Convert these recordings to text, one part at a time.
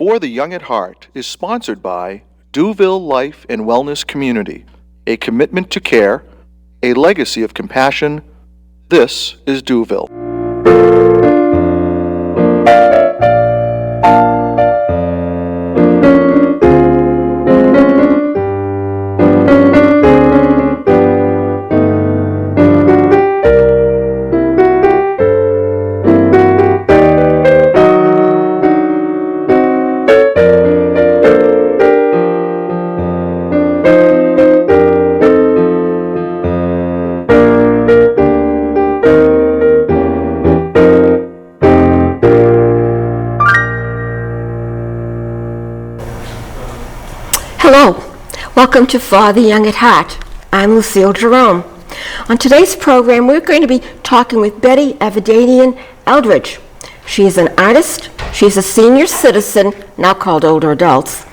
For the Young at Heart is sponsored by Duville Life and Wellness Community, a commitment to care, a legacy of compassion. This is Duville. Hello, welcome to For the Young at Heart. I'm Lucille Jerome. On today's program, we're going to be talking with Betty Avedanian Eldridge. She is an artist, she's a senior citizen, now called older adults.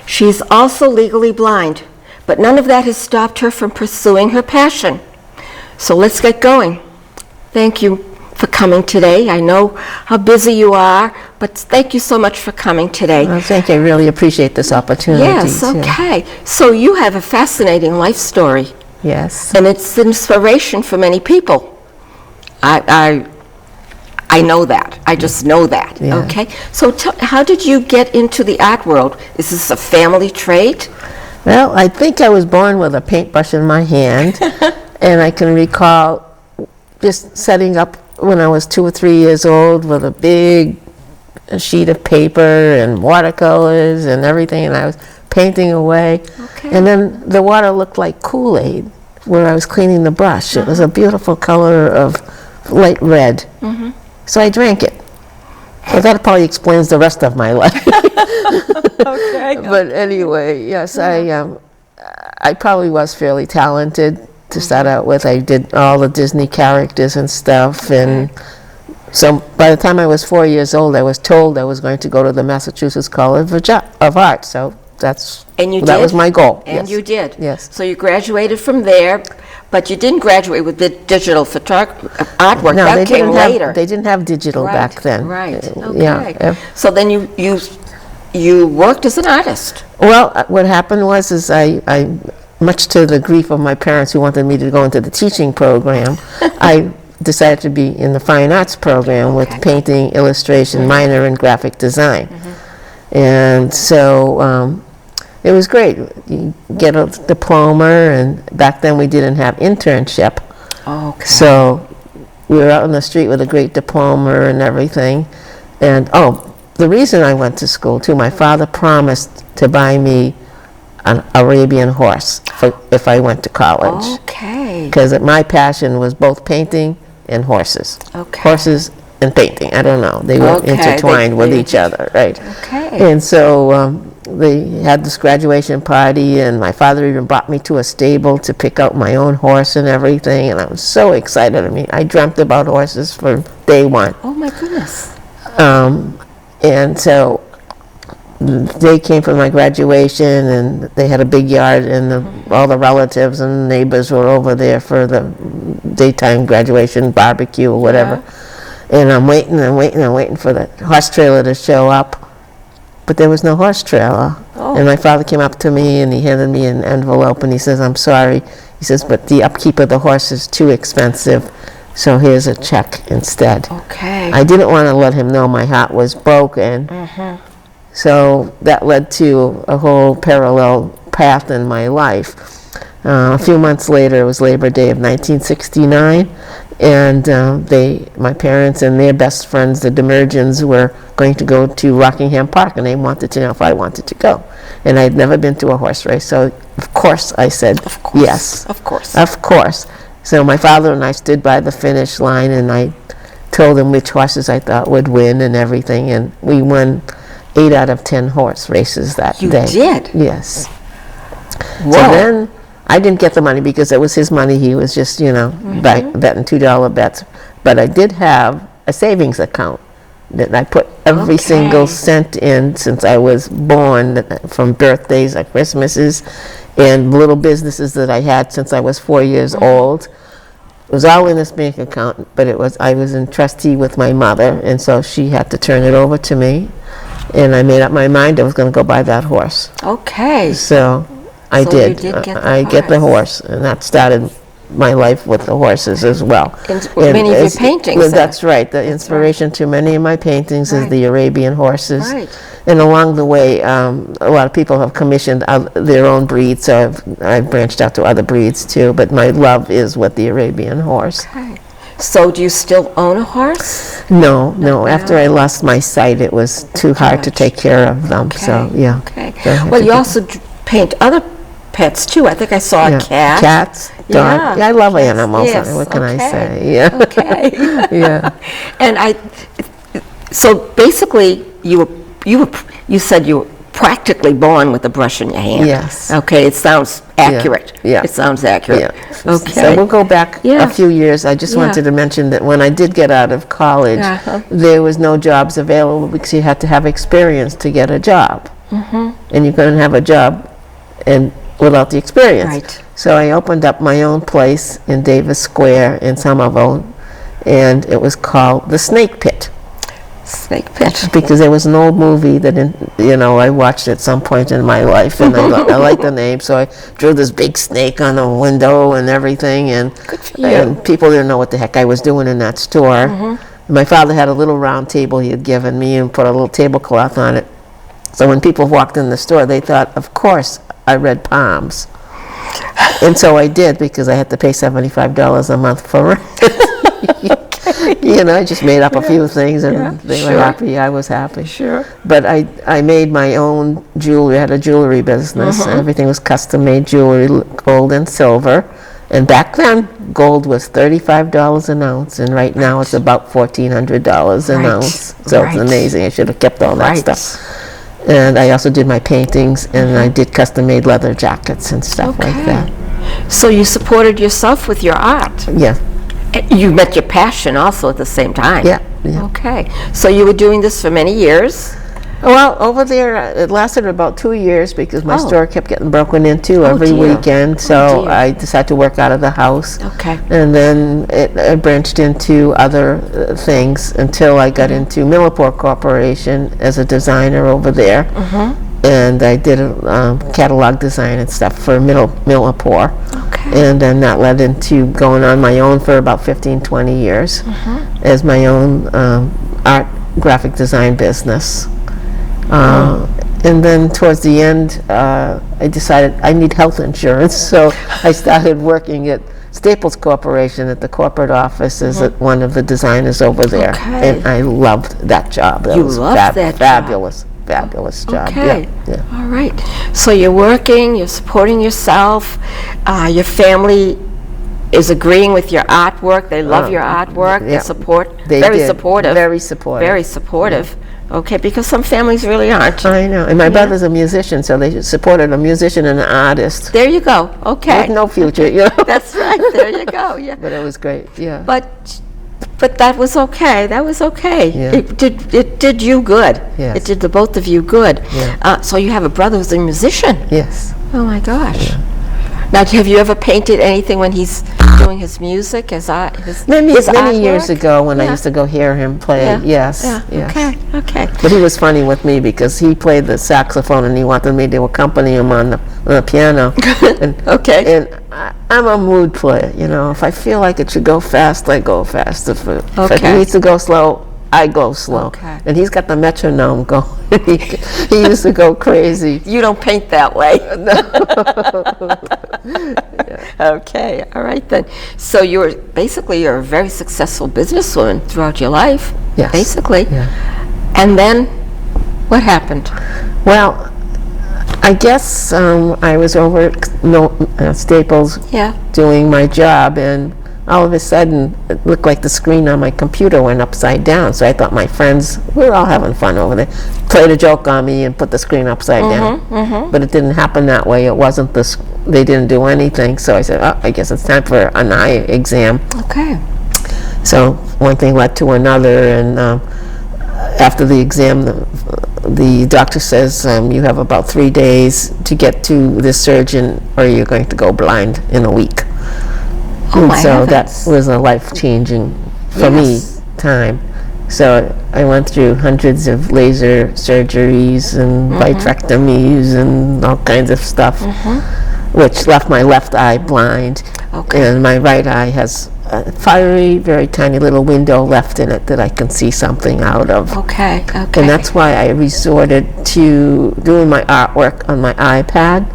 She's also legally blind, but none of that has stopped her from pursuing her passion. So let's get going. Thank you for coming today. I know how busy you are, but thank you so much for coming today. Well, thank you. I really appreciate this opportunity. Yes, okay. So you have a fascinating life story. Yes. And it's inspiration for many people. I know that. I just know that. Yeah. Okay. So how did you get into the art world? Is this a family trait? Well, I think I was born with a paintbrush in my hand, and I can recall just setting up when I was 2 or 3 years old with a big sheet of paper and watercolors and everything, and I was painting away. Okay. And then the water looked like Kool-Aid where I was cleaning the brush. It was a beautiful color of light red. Mm-hmm. So I drank it. So that probably explains the rest of my life. Okay. But anyway, yes, I probably was fairly talented to start out with. I did all the Disney characters and stuff, and so by the time I was 4 years old, I was told I was going to go to the Massachusetts College of Art. So that was my goal. And yes. you did. Yes. So you graduated from there, but you didn't graduate with the digital artwork. No, that came later. They didn't have digital back then. Right. Okay. Yeah. So then you worked as an artist. Well, what happened was I much to the grief of my parents who wanted me to go into the teaching program, I decided to be in the fine arts program with painting, illustration, minor in graphic design. And so it was great. You get a diploma, and back then we didn't have internship. Okay. So we were out on the street with a great diploma and everything. And the reason I went to school too, my father promised to buy me an Arabian horse if I went to college. Okay. Because my passion was both painting and horses. Okay. Horses and painting. I don't know. They were intertwined with each other, right? Okay. And so they had this graduation party, and my father even brought me to a stable to pick out my own horse and everything, and I was so excited. I mean, I dreamt about horses from day one. Oh my goodness. And so they came for my graduation, and they had a big yard, and all the relatives and neighbors were over there for the daytime graduation barbecue or whatever. And I'm waiting for the horse trailer to show up, but there was no horse trailer. And my father came up to me and he handed me an envelope, and he says, "I'm sorry." He says, "But the upkeep of the horse is too expensive, so here's a check instead." Okay. I didn't want to let him know my heart was broken. So that led to a whole parallel path in my life. A few months later, it was Labor Day of 1969, and my parents and their best friends, the Demergens, were going to go to Rockingham Park, and they wanted to know if I wanted to go. And I'd never been to a horse race, so of course I said yes. Of course. Of course. So my father and I stood by the finish line, and I told him which horses I thought would win and everything, and we won 8 out of 10 horse races that You day. did? Yes. Whoa. So then I didn't get the money because it was his money. He was just, betting $2 bets. But I did have a savings account that I put every single cent in since I was born, from birthdays or Christmases, and little businesses that I had since I was 4 years old. It was all in this bank account, but I was in trustee with my mother, and so she had to turn it over to me. And I made up my mind I was going to go buy that horse. Okay. So I So you did. did get the I get the horse. horse, and that started my life with the horses as well. And with many of your as- paintings, well, then. that's right. The inspiration to many of my paintings is Right. the Arabian horses. Right. And along the way, a lot of people have commissioned their own breeds, so I've branched out to other breeds too. But my love is with the Arabian horse. Okay. So do you still own a horse? No, no. After I lost my sight, it was too hard to much. take care of them. So yeah. Okay. So I had Well, to you get- also paint other pets too. I think I saw yeah. a cat. Cats, dog. Yeah. Yeah, I love animals. Yes, What can I okay. say? Yeah. Okay. Yeah. And so basically, you said you were practically born with a brush in your hand. Yes. Okay, it sounds accurate. Yeah. It sounds accurate. Yeah. Okay. So we'll go back Yeah. a few years. I just Yeah. wanted to mention that when I did get out of college, Uh-huh. there was no jobs available because you had to have experience to get a job. Mm-hmm. And you couldn't have a job without the experience. Right. So I opened up my own place in Davis Square in Somerville, and it was called The Snake Pit. Snake pit. Because there was an old movie that, I watched at some point in my life, and I liked the name, so I drew this big snake on the window and everything, and, for you. and people didn't know what the heck I was doing in that store. My father had a little round table he had given me and put a little tablecloth on it. So when people walked in the store, they thought, of course, I read palms. And so I did, because I had to pay $75 a month for rent. I just made up a few things, and Yeah, they sure. were happy. I was happy. Sure. But I made my own jewelry. I had a jewelry business. Everything was custom-made jewelry, gold and silver. And back then, gold was $35 an ounce, and right now it's about $1,400 an Right, ounce. So right. it's amazing. I should have kept all that Right. stuff. And I also did my paintings, and I did custom-made leather jackets and stuff like that. So you supported yourself with your art. Yeah, You met your passion also at the same time. yeah, yeah. Okay. So you were doing this for many years. Well, over there, it lasted about 2 years because my Oh. store kept getting broken into every dear. weekend. So Oh, dear. I decided to work out of the house. Okay. And then I branched into other things until I got into Millipore Corporation as a designer over there. And I did catalog design and stuff for Millipore. Okay. And then that led into going on my own for about 15, 20 years as my own art graphic design business. And then towards the end, I decided I need health insurance, so I started working at Staples Corporation at the corporate office as one of the designers over there. Okay. And I loved that job. That You was loved that job. fabulous job. Okay. Yeah, yeah. All right. So you're working, you're supporting yourself, your family is agreeing with your artwork, they love your artwork, they yeah. support, They very did. supportive. Very supportive. Very supportive. Okay, because some families really aren't. I know. And my brother's a musician, so they supported a musician and an artist There you go. Okay. with no future, That's right. There you go. Yeah. But it was great, yeah. But that was okay. That was okay. Yeah. It did you good. Yes. It did the both of you good. Yeah. So you have a brother who's a musician. Yes. Oh my gosh. Now, have you ever painted anything when he's doing his music, his art, his Many years artwork? ago when I Yeah. used to go hear him play, Yeah. yes, Yeah. yes. Okay. Okay. But he was funny with me because he played the saxophone and he wanted me to accompany him on the piano. And, Okay. And I'm a mood player, If I feel like it should go fast, I go fast. If it Okay. needs to go slow, I go slow. Okay. And he's got the metronome going. he used to go crazy. You don't paint that way. Okay, all right then. So you're a very successful businesswoman throughout your life. Yes. Basically. Yeah. And then, what happened? Well, I guess I was over at Staples Yeah. doing my job, and all of a sudden it looked like the screen on my computer went upside down. So I thought my friends, we were all having fun over there, played a joke on me and put the screen upside down. But it didn't happen that way. It wasn't they didn't do anything. So I said, I guess it's time for an eye exam. Okay. So one thing led to another, and after the exam, the doctor says you have about 3 days to get to this surgeon, or you're going to go blind in a week. Oh And my so heavens. that was a life-changing, for Yes. me, time. So I went through hundreds of laser surgeries and vitrectomies and all kinds of stuff, which left my left eye blind. Okay. And my right eye has a fiery, very tiny little window left in it that I can see something out of. Okay, okay. And that's why I resorted to doing my artwork on my iPad,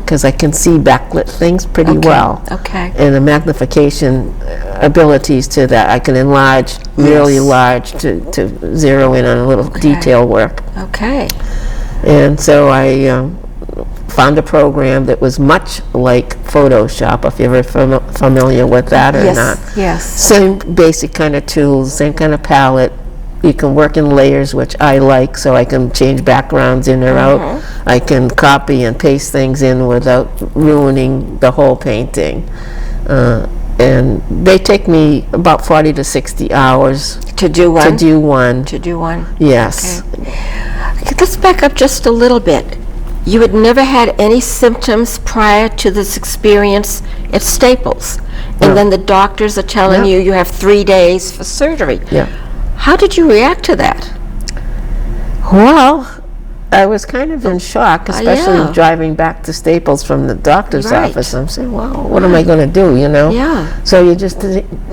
because I can see backlit things pretty well. Okay. And the magnification abilities to that, I can enlarge really large to zero in on a little detail work. Okay. And so I found a program that was much like Photoshop, if you're familiar with that or Yes, not. yes. Same basic kind of tools, same kind of palette. You can work in layers, which I like, so I can change backgrounds in or out. I can copy and paste things in without ruining the whole painting. And they take me about 40 to 60 hours To do one? to do one. To do one. Yes. Okay, let's back up just a little bit. You had never had any symptoms prior to this experience at Staples. And then the doctors are telling Yeah. you have 3 days for surgery. Yeah. How did you react to that? Well, I was kind of in shock, especially yeah. driving back to Staples from the doctor's Right. office. I'm saying, well, what am I going to do, you know? Yeah. So you just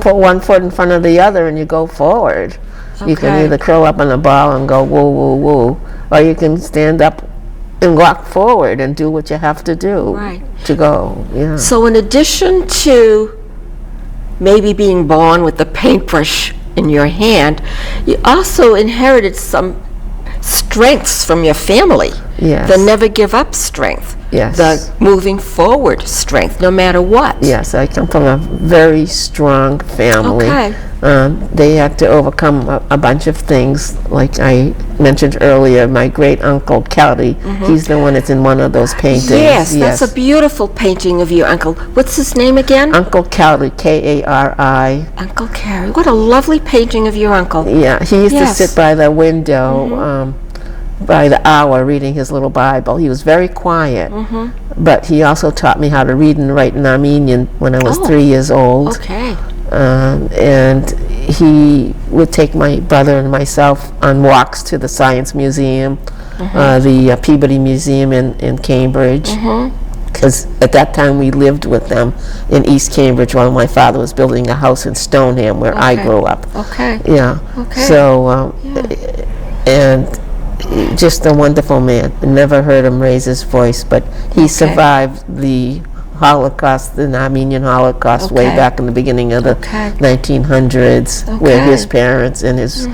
put one foot in front of the other and you go forward. You can Okay. either curl up on a ball and go woo, woo, woo, or you can stand up and walk forward and do what you have to do Right. to go. Yeah. So in addition to maybe being born with the paintbrush in your hand, you also inherited some strengths from your family. Yes. The never give up strength. Yes. The moving forward strength, no matter what. Yes, I come from a very strong family. Okay. They had to overcome a bunch of things, like I mentioned earlier. My great uncle Kelly, he's the one that's in one of those paintings. Yes, that's a beautiful painting of your uncle. What's his name again? Uncle Kelly, K-A-R-I. Uncle Carrie. What a lovely painting of your uncle. Yeah, he used Yes. to sit by the window. By the hour reading his little Bible. He was very quiet, but he also taught me how to read and write in Armenian when I was 3 years old. Okay. And he would take my brother and myself on walks to the Science Museum, the Peabody Museum in Cambridge, because at that time we lived with them in East Cambridge while my father was building a house in Stoneham where I Okay. grew up. Okay. Yeah. Okay. So, and just a wonderful man. Never heard him raise his voice, but he survived the Holocaust, the Armenian Holocaust, way Okay. back in the beginning of the Okay. 1900s, where Okay. his parents and his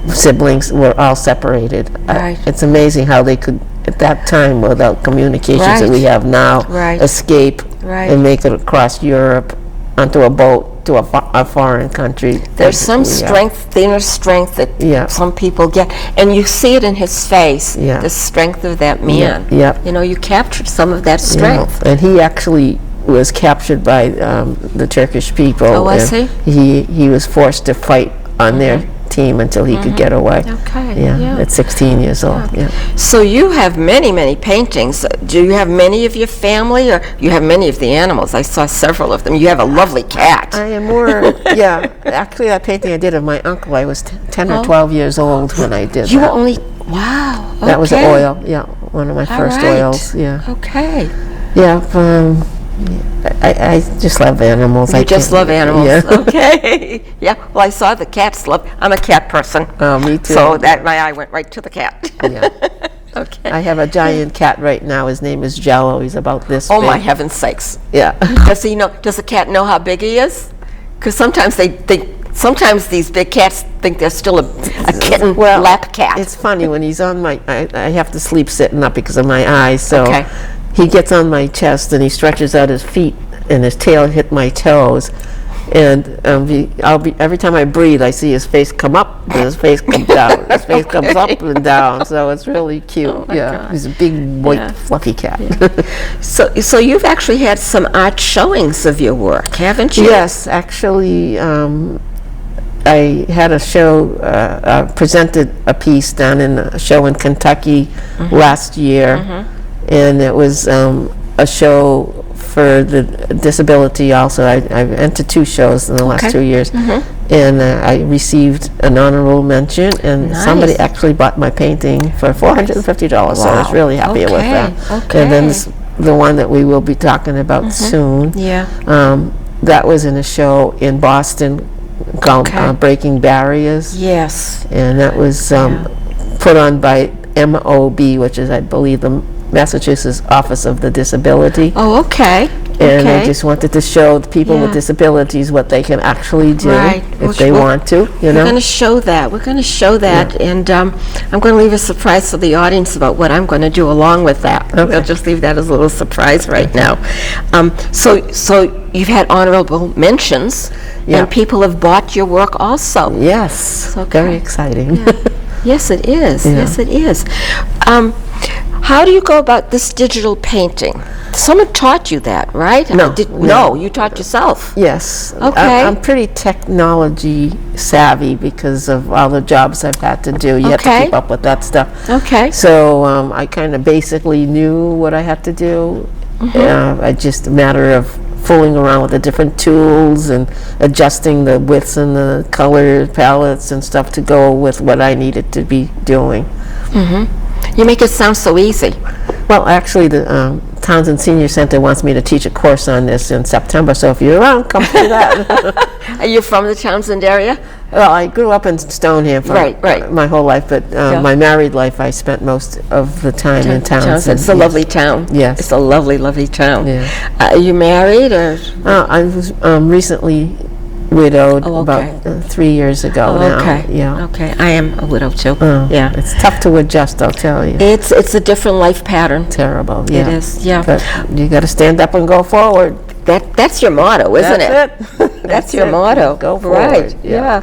siblings were all separated. Right. It's amazing how they could, at that time, without communications that we Right. have now, Right. escape Right. and make it across Europe onto a boat to a foreign country. There's some Yeah. strength, inner strength that Yeah. some people get, and you see it in his face, Yeah. the strength of that man. Yeah. You know, you captured some of that Yeah. strength. And he actually was captured by the Turkish people. Oh, I and see. He was forced to fight on their team until he could get away. Okay, Yeah, yeah. at 16 years old. Yeah. So you have many, many paintings. Do you have many of your family, or you have many of the animals? I saw several of them. You have a lovely cat. I am more, yeah. Actually, that painting I did of my uncle, I was 10 or 12 years old when I did You were that. only, wow. That was an okay. oil, yeah, one of my All first right. oils, yeah. Okay. Yeah, I just love animals. You just love animals. Yeah. Okay. Yeah. Well, I saw the cats love. I'm a cat person. Oh, me too. So that my eye went right to the cat. Yeah. Okay. I have a giant cat right now. His name is Jello. He's about this Oh big. my heaven's sakes! Yeah. Does he know? Does the cat know how big he is? Because sometimes they think. Sometimes these big cats think they're still a kitten lap cat. It's funny when he's on my. I have to sleep sitting up because of my eyes. So Okay. he gets on my chest and he stretches out his feet and his tail hit my toes. And I'll be every time I breathe, I see his face come up and his face comes down. His face comes up and down. So it's really cute. Yeah, he's a big white fluffy cat. So you've actually had some art showings of your work, haven't you? Yes, actually, I had a show, presented a piece down in a show in Kentucky last year, and it was a show for the disability also. I've entered 2 shows in the last Okay. 2 years, And I received an honorable mention, and somebody Nice. actually bought my painting for $450, so I was Wow. really happy with that. Okay, And then okay. the one that we will be talking about soon, Yeah. that was in a show in Boston called Okay. Breaking Barriers. Yes. And that was put on by MOB, which is, I believe, the Massachusetts Office of the Disability. Oh, okay. And I Okay. just wanted to show the people with Yeah. disabilities what they can actually do Right. if they want to, you We're know? going to show that. We're going to show that, and I'm going to leave a surprise for the audience about what I'm going to do along with that. We'll just leave that as a little surprise right now. So you've had honorable mentions, Yeah. and people have bought your work also. Yes, Okay. very exciting. Yes, it is. Yeah. Yes, it is. How do you go about this digital painting? Someone taught you that, right? No, No, you taught yourself. Yes. Okay. I'm pretty technology savvy because of all the jobs I've had to do. You have to Okay. keep up with that stuff. Okay. So I kind of basically knew what I had to do. I just a matter of fooling around with the different tools and adjusting the widths and the color palettes and stuff to go with what I needed to be doing. You make it sound so easy. Well, actually, the Townsend Senior Center wants me to teach a course on this in September, so if you're around, come do that. Are you from the Townsend area? Well, I grew up in Stoneham for Right. my whole life, but my married life, I spent most of the time in Townsend. It's a lovely town. Yes. It's a lovely, lovely town. Yeah. Are you married or? I was recently widowed Oh, about okay. 3 years ago now. Okay. Yeah. Okay. I am a widow too. Oh, Yeah. It's tough to adjust, I'll tell you. It's a different life pattern. Terrible. Yeah. It is. Yeah. But you got to stand up and go forward. That's your motto, isn't That's it? it. That's your it. motto. Go Right. forward. Yeah.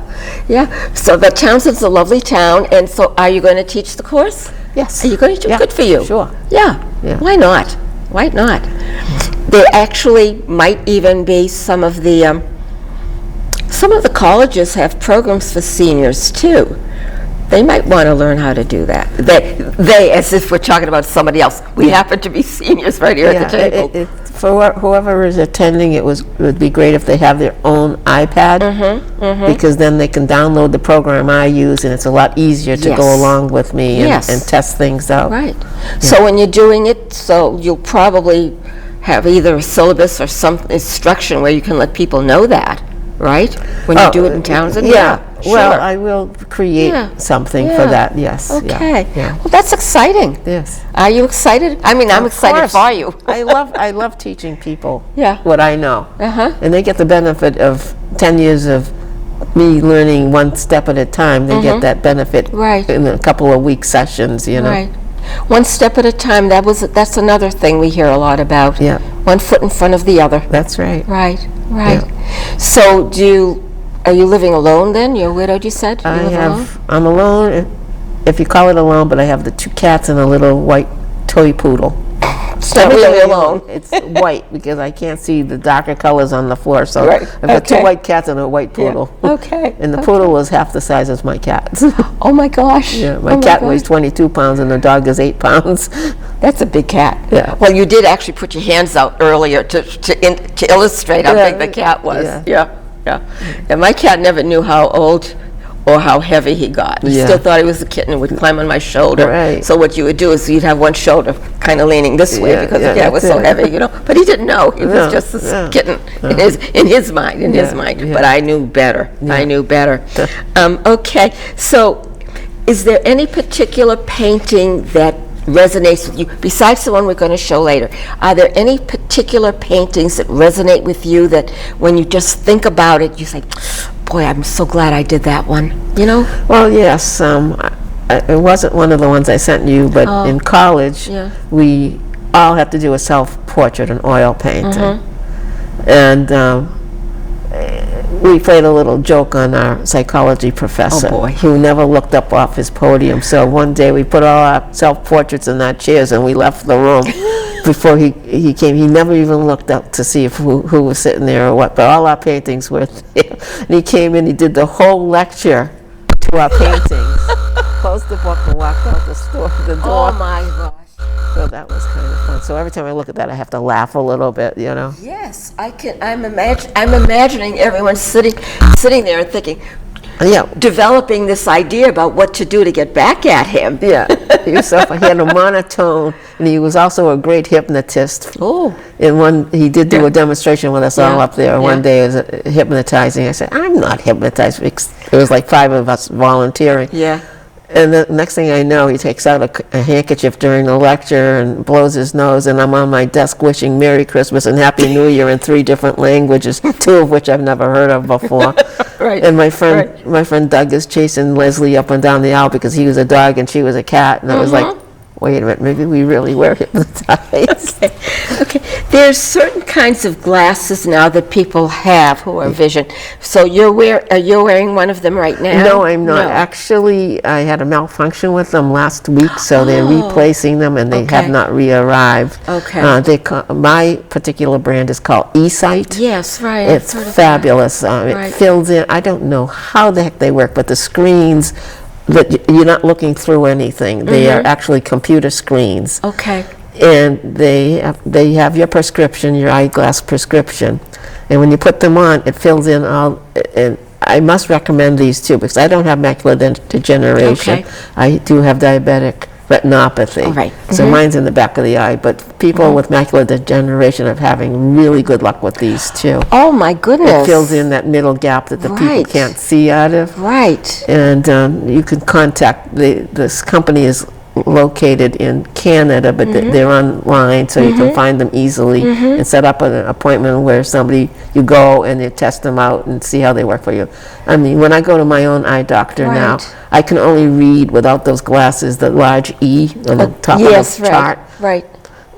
Yeah. So the Townsend's a lovely town, and so are you going to teach the course? Yes. Are you going to? Yeah, Good for you. sure. Yeah. Yeah. Why not? Why not? There actually might even be some of the colleges have programs for seniors too. They might want to learn how to do that. They, as if we're talking about somebody else. We happen to be seniors right here at the table. For whoever is attending, it would be great if they have their own iPad, because then they can download the program I use, and it's a lot easier to Yes. go along with me and, Yes. and test things out. Right. So when you're doing it, so you'll probably have either a syllabus or some instruction where you can let people know that, right? When you do it in Townsend? Yeah. Well, sure. I will create Yeah. something Yeah. for that. Yes. yeah, Okay. Yeah. Well, that's exciting. Yes. Are you excited? I mean, I'm Of excited course. for you. I love teaching people Yeah. what I know. Uh-huh. And they get the benefit of 10 years of me learning one step at a time. They get that benefit Mm-hmm. Right. in a couple of week sessions, you know. Right. One step at a time, that's another thing we hear a lot about. Yeah. One foot in front of the other. That's right. Right, right. So are you living alone then? You're widowed, you said? You live alone? I'm alone, if you call it alone, but I have the 2 cats and a little white toy poodle. It's not really alone. It's white because I can't see the darker colors on the floor, so Right, I've got 2 okay. white cats and a white poodle. Okay. And the poodle is half the size as my cat. Oh my gosh. Yeah, Oh my cat gosh. weighs 22 pounds and the dog is 8 pounds. That's a big cat. Yeah. Well, you did actually put your hands out earlier to illustrate how Yeah, big the cat was. yeah. Yeah, yeah. And my cat never knew how old or how heavy he got. He Yeah. still thought he was a kitten and would climb on my shoulder. Right. So what you would do is you'd have one shoulder kind of leaning this way Yeah, because yeah, the cat was that's so it. heavy, you know. But he didn't know. He was No, just a yeah. kitten in his mind. Yeah. But I knew better. I knew better. Okay. So is there any particular painting that resonates with you, besides the one we're going to show later? Are there any particular paintings that resonate with you that when you just think about it, you say, boy, I'm so glad I did that one, you know? Well, yes, it wasn't one of the ones I sent you, but in college, Yeah. we all had to do a self-portrait, an oil painting. And we played a little joke on our psychology professor, Oh, boy. who never looked up off his podium. So one day we put all our self-portraits in our chairs and we left the room. Before he came, he never even looked up to see if who was sitting there or what, but all our paintings were there. And he came in, he did the whole lecture to our paintings, closed the book and walked out the door. Oh my gosh. So that was kind of fun. So every time I look at that, I have to laugh a little bit, you know? Yes, I'm imagining everyone sitting there and thinking, Yeah, developing this idea about what to do to get back at him. yeah. He had a monotone, and he was also a great hypnotist. Oh. And he did do a demonstration with us all Yeah, up there. yeah. One day, it was hypnotizing. I said, I'm not hypnotized. It was like 5 of us volunteering. Yeah. And the next thing I know, he takes out a handkerchief during the lecture and blows his nose, and I'm on my desk wishing Merry Christmas and Happy New Year in 3 different languages, 2 of which I've never heard of before. Right. And my friend Doug is chasing Leslie up and down the aisle because he was a dog and she was a cat, and I was like, wait a minute, maybe we really were hypnotized. Okay. There's certain kinds of glasses now that people have who are vision. So you're wearing one of them right now? No, I'm not. No. Actually, I had a malfunction with them last week, so they're replacing them, and they have Okay. not re-arrived. Okay. My particular brand is called eSight. Yes, right. It's I've heard of fabulous. Right. It fills in. I don't know how the heck they work, but the screens, that you're not looking through anything. They are actually computer screens. that. Okay. And they have your prescription, your eyeglass prescription, and when you put them on, it fills in all. And I must recommend these too because I don't have macular degeneration. Okay. I do have diabetic retinopathy. All right. So mine's in the back of the eye, but people with macular degeneration are having really good luck with these too. Oh, my goodness. It fills in that middle gap that the people Right. can't see out of. Right. And you can contact, this company is located in Canada, but they're online, so you can find them easily and set up an appointment where you go and you test them out and see how they work for you. I mean, when I go to my own eye doctor now, Right. I can only read without those glasses, the large E on the top Yes, of the right. chart. Right.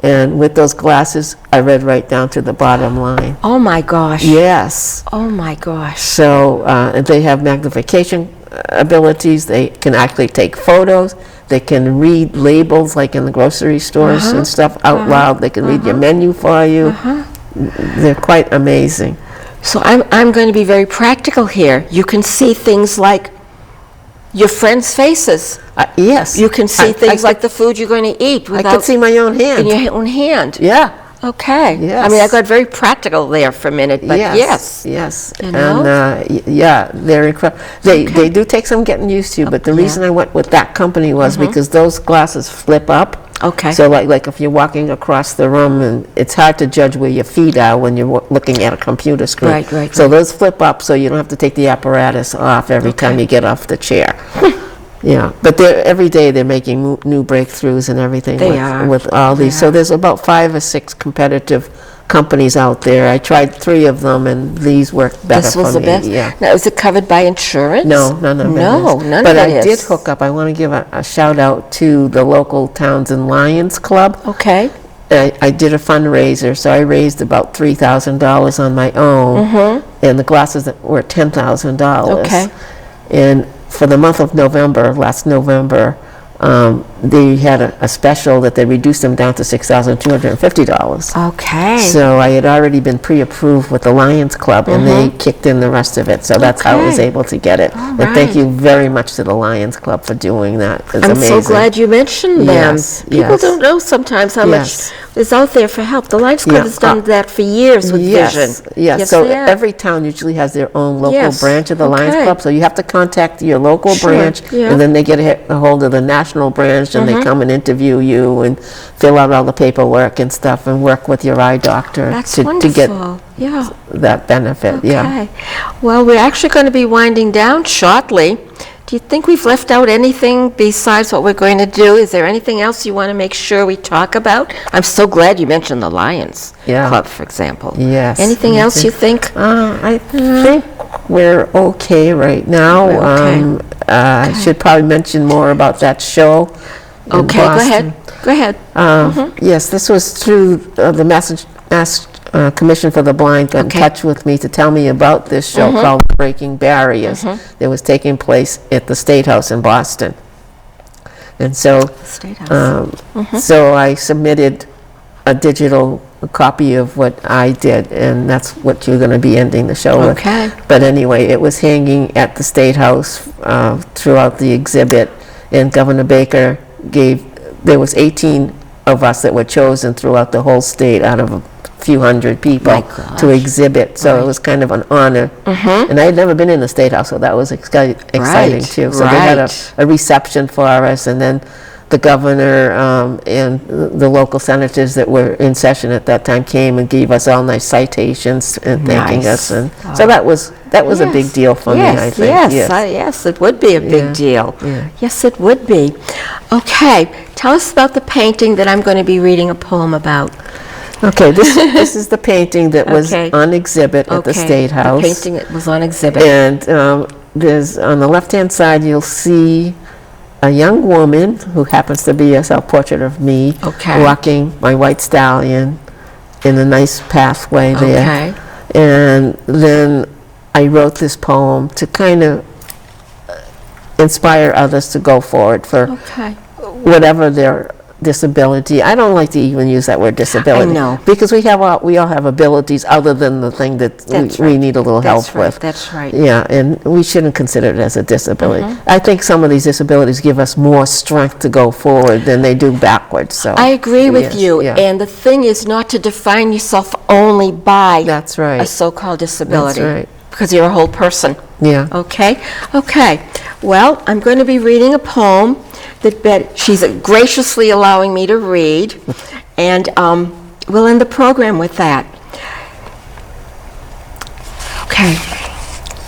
And with those glasses, I read right down to the bottom line. Oh, my gosh. Yes. Oh, my gosh. So they have magnification abilities. They can actually take photos. They can read labels like in the grocery stores and stuff out loud. They can read your menu for you. They're quite amazing. So I'm going to be very practical here. You can see things like your friends' faces. Yes. You can see I things could- like the food you're going to eat I without could see my own in hand. your own hand. Yeah. Okay. Yes. I mean, I got very practical there for a minute, but yes. Yes. You And know? yeah, they're incredible. They do take some getting used to, but the reason I went with that company was because those glasses flip up. Okay. So like if you're walking across the room, and it's hard to judge where your feet are when you're looking at a computer screen. Right. So those flip up, so you don't have to take the apparatus off every time you get off the chair. Yeah, but every day they're making new breakthroughs and everything They are. with all these. So there's about 5 or 6 competitive companies out there. I tried 3 of them, and these worked better This for me. was the best. Yeah. Now, is it covered by insurance? No, none of it No, is. none But of I it did is. hook up. I want to give a shout out to the local Townsend Lions Club. Okay. I did a fundraiser, so I raised about $3,000 on my own, and the glasses were $10,000. Okay. And for the month of November, last November, they had a special that they reduced them down to $6,250. Okay. So I had already been pre-approved with the Lions Club, and they kicked in the rest of it. So that's how I was Okay. able to get it. And right. thank you very much to the Lions Club for doing that. It's I'm amazing. so glad you mentioned them. Yes, People yes. don't know sometimes how Yes. much is out there for help. The Lions Club Yeah, has done that for years with vision. Yes, so they have. every town usually has their own local Yes, branch of the Lions okay. Club, so you have to contact your local Sure, branch, yeah. and then they get a hold of the national branch, and they come and interview you and fill out all the paperwork and stuff, and work with your eye doctor That's to wonderful. get Yeah. that benefit, yeah. Okay. Well, we're actually going to be winding down shortly. Do you think we've left out anything besides what we're going to do? Is there anything else you want to make sure we talk about? I'm so glad you mentioned the Lions Yeah. Club, for example. Yes. Anything else you think? I think we're okay right now. We're okay. I should probably mention more about that show in Okay, go Boston. ahead. Go ahead. Yes, this was through the Mass Commission for the Blind got in Okay. touch with me to tell me about this show called Breaking Barriers that was taking place at the State House in Boston. And so, State House. so I submitted a digital copy of what I did, and that's what you're going to be ending the show with. Okay. But anyway, it was hanging at the State House throughout the exhibit, and Governor Baker there was 18 of us that were chosen throughout the whole state out of a few hundred people My gosh. to exhibit. So it was kind of an honor. And I had never been in the State House, so that was exciting Right, too. So they had right. a reception for us, and then the governor and the local senators that were in session at that time came and gave us all nice citations and thanking Nice. us. And so that was a big deal for me, I think. Yes, it would be a big Yeah, deal. yeah. Yes, it would be. Okay, tell us about the painting that I'm going to be reading a poem about. Okay, this is the painting that was Okay. on exhibit at the Okay, State House. The painting that was on exhibit. And there's, on the left-hand side, you'll see a young woman who happens to be a self-portrait of me, Okay. walking my white stallion in a nice pathway there. Okay. And then I wrote this poem to kind of inspire others to go forward for Okay. whatever their disability. I don't like to even use that word disability. I know. Because we all have abilities other than the thing that That's we right. need a little help That's right, with. that's right. Yeah, and we shouldn't consider it as a disability. I think some of these disabilities give us more strength to go forward than they do backwards, so. I agree with yes, you. yeah. And the thing is not to define yourself only by That's a right. so-called disability. That's right. Because you're a whole person. Yeah. Okay? Okay. Well, I'm going to be reading a poem that she's graciously allowing me to read, and we'll end the program with that. Okay.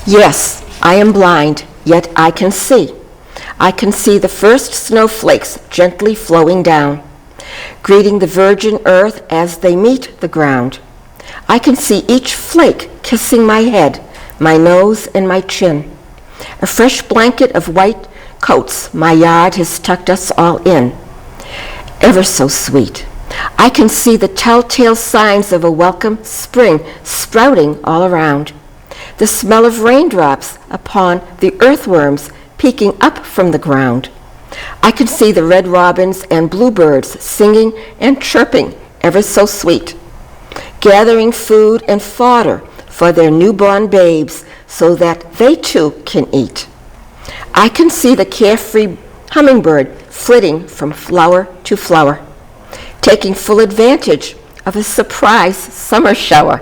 Yes, I am blind, yet I can see. I can see the first snowflakes gently flowing down, greeting the virgin earth as they meet the ground. I can see each flake kissing my head, my nose, and my chin. A fresh blanket of white coats my yard has tucked us all in. Ever so sweet. I can see the telltale signs of a welcome spring sprouting all around. The smell of raindrops upon the earthworms peeking up from the ground. I can see the red robins and bluebirds singing and chirping ever so sweet, gathering food and fodder for their newborn babes so that they too can eat. I can see the carefree hummingbird flitting from flower to flower, taking full advantage of a surprise summer shower.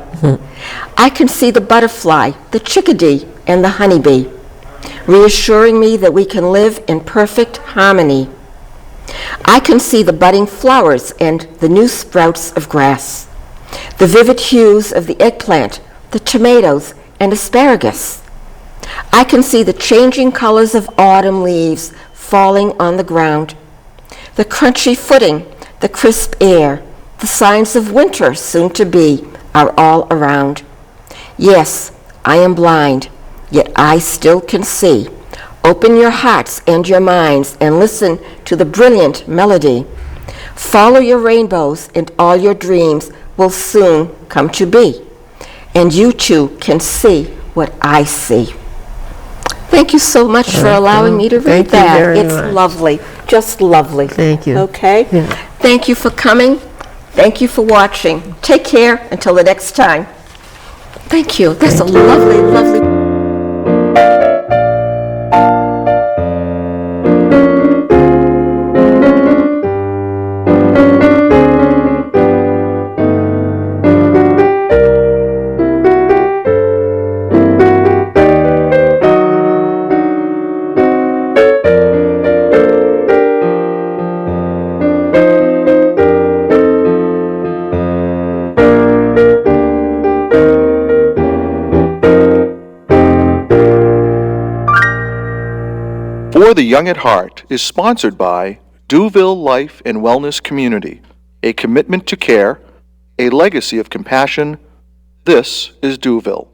I can see the butterfly, the chickadee, and the honeybee, reassuring me that we can live in perfect harmony. I can see the budding flowers and the new sprouts of grass, the vivid hues of the eggplant, the tomatoes, and asparagus. I can see the changing colors of autumn leaves falling on the ground, the crunchy footing, the crisp air, the signs of winter soon to be are all around. Yes, I am blind, yet I still can see. Open your hearts and your minds and listen to the brilliant melody. Follow your rainbows and all your dreams will soon come to be. And you too can see what I see. Thank you so much for allowing me to read Thank you that. very It's much. lovely, just lovely. Thank you. Okay? Yeah. Thank you for coming. Thank you for watching. Take care until the next time. Thank you. That's a lovely, lovely. For the Young at Heart is sponsored by Duville Life and Wellness Community, a commitment to care, a legacy of compassion. This is Duville.